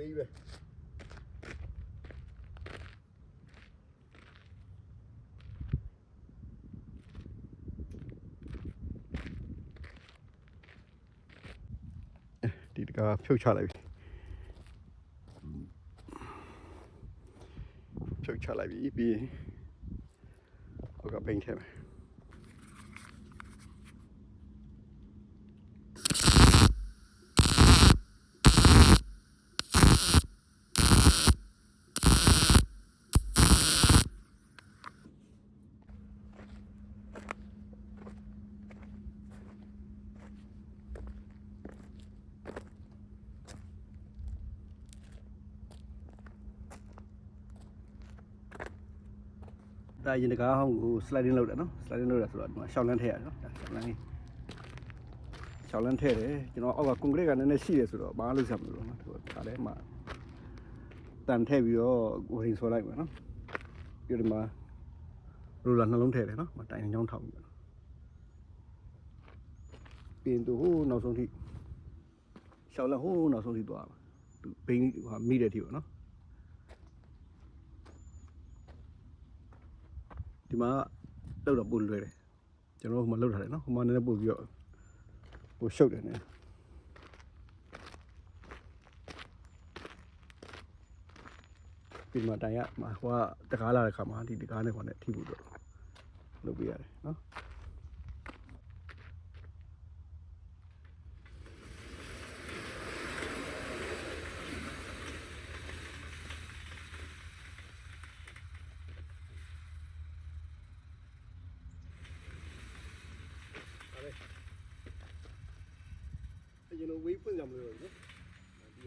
wave ပဲဒီတကားဖြုတ်ချလိုက်ပြီဖြုတ်ချလိုက်ပြီပြီးဟိုကပိန်ထဲမယ်ဒါရင်တကားဟောင်းကို sliding လုပ်တယ်နော် sliding လုပ်ရဆိုတော့ဒီမှာရှောင်းလန်းထည့်ရတယ်နော်ရှောင်းလန်းထည့်တယ်ကျွန်တော်အောက်က concrete ကနည်းနည်းရှိတယ်ဆိုတော့ဘာလို့ဆက်မလို့နော်ဒါလည်းမှတန်ထည့်ပြီးတော့ကိုရင်ဆွဲလိုက်မယ်နော်ပြီးတော့ဒီမှာရိုလာနှလုံးထည့်တယ်နော်တိုင်ချောင်းထောင်ပြီးပြင်သူဟိုနောက်ဆုံးထိရှောင်းလန်းဟိုနောက်ဆုံးထိသွားမှာသူဘိန်းဟာမိတဲ့ထိပေါ့နော်ဒီမှာလောက်တော့ပို့လွယ်တယ်ကျွန်တော်ဟိုမှာလောက်ထားတယ်နော်ဟိုမှာနည်းနည်းပို့ပြီးတော့ပို့ရှုပ်တယ်နည်းဒီမှာတိုင်ရမှာဟိုကတကားလာတဲ့ခါမှာဒီတကားနဲ့ခေါ်နဲ့ထိဖို့တော့လုပ်ပြရတယ်နော်ကျွန်တော်ဝေးဖွင့်ကြမလို့နော်ဒီ